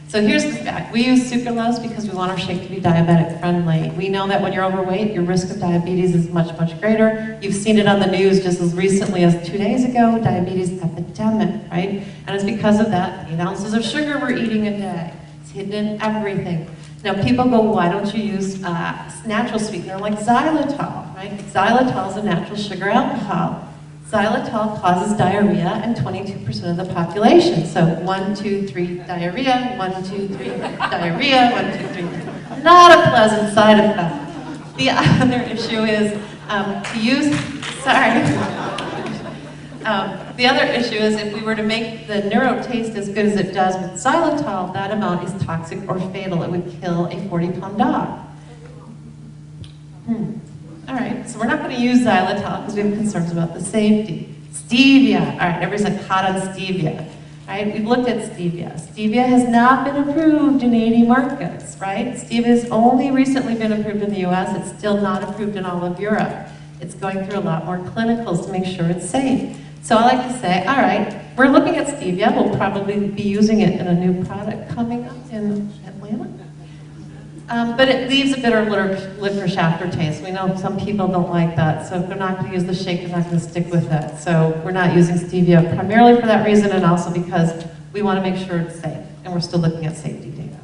So here's the fact. We use sucralose because we want our shake to be diabetic friendly. We know that when you're overweight, your risk of diabetes is much, much greater. You've seen it on the news just as recently as 2 days ago, diabetes epidemic, right? And it's because of that 8 ounces of sugar we're eating a day. It's hidden in everything. Now people go, why don't you use natural sweetener like xylitol, right? Xylitol is a natural sugar alcohol. Xylitol causes diarrhea in 22% of the population. So 1, 2, 3, diarrhea, 1, 2, 3, diarrhea, 1, 2, 3. Not a pleasant side effect. The other issue is the other issue is if we were to make the neuro taste as good as it does with xylitol, that amount is toxic or fatal. It would kill a 40-pound dog. All right, so we're not going to use xylitol because we have concerns about the safety. Stevia. All right, everybody's like hot on stevia. All right, we've looked at stevia. Stevia has not been approved in 80 markets, right? Stevia has only recently been approved in the US. It's still not approved in all of Europe. It's going through a lot more clinicals to make sure it's safe. So I like to say, all right, we're looking at stevia. We'll probably be using it in a new product coming up in Atlanta. But it leaves a bitter licorice aftertaste. We know some people don't like that, so if they're not going to use the shake, they're not going to stick with it. So we're not using stevia primarily for that reason, and also because we want to make sure it's safe, and we're still looking at safety data.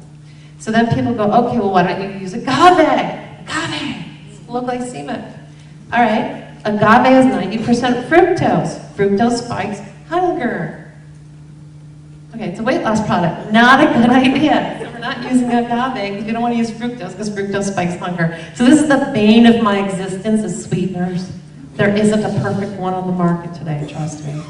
So then people go, okay, well, why don't you use agave? Agave, it's low glycemic. All right, agave is 90% fructose. Fructose spikes hunger. Okay, it's a weight loss product. Not a good idea. So we're not using agave because we don't want to use fructose because fructose spikes hunger. So this is the bane of my existence is sweeteners. There isn't a perfect one on the market today, trust me.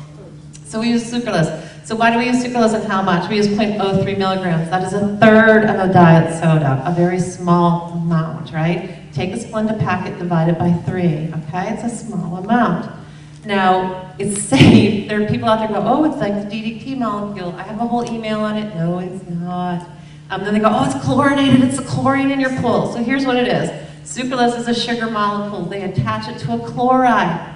So we use sucralose. So why do we use sucralose and how much? We use 0.03 milligrams. That is a third of a diet soda, a very small amount, right? Take a Splenda packet, divide it by 3, okay? It's a small amount. Now, it's safe. There are people out there who go, oh, it's like the DDT molecule. I have a whole email on it. No, it's not. Then they go, oh, it's chlorinated. It's the chlorine in your pool. So here's what it is. Sucralose is a sugar molecule. They attach it to a chloride.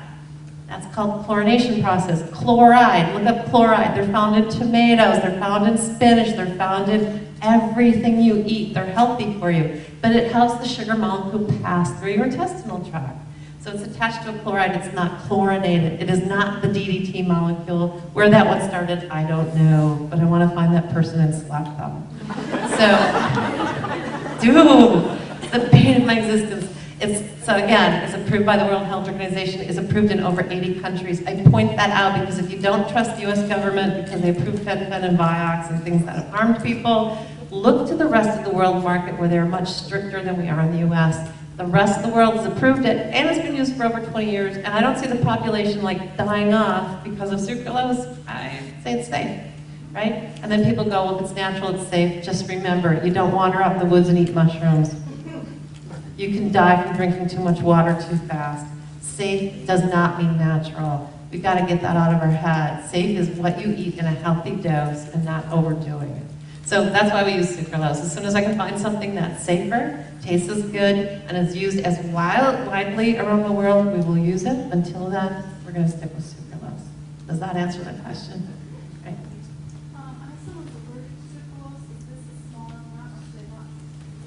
That's called the chlorination process. Chloride. Look up chloride. They're found in tomatoes. They're found in spinach. They're found in everything you eat. They're healthy for you. But it helps the sugar molecule pass through your intestinal tract. So it's attached to a chloride, it's not chlorinated. It is not the DDT molecule. Where that one started, I don't know, but I want to find that person and slap them. So, dude, the pain of my existence. So again, it's approved by the World Health Organization, it's approved in over 80 countries. I point that out because if you don't trust the US government because they approve Fen and Vioxx and things that have harmed people, look to the rest of the world market where they're much stricter than we are in the US. The rest of the world has approved it, and it's been used for over 20 years, and I don't see the population like dying off because of sucralose. I say it's safe, right? And then people go, well, if it's natural, it's safe. Just remember, you don't wander out in the woods and eat mushrooms. You can die from drinking too much water too fast. Safe does not mean natural. We've got to get that out of our head. Safe is what you eat in a healthy dose and not overdoing it. So that's why we use sucralose. As soon as I can find something that's safer, tastes as good, and is used as widely around the world, we will use it. Until then, we're going to stick with sucralose. Does that answer the question? Right.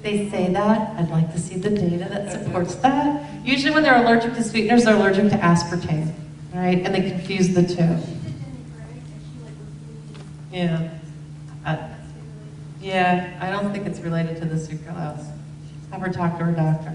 They say that. I'd like to see the data that supports that. Usually when they're allergic to sweeteners, they're allergic to aspartame, right? And they confuse the two. Yeah. Yeah, I don't think it's related to the sucralose. Have her talk to her doctor.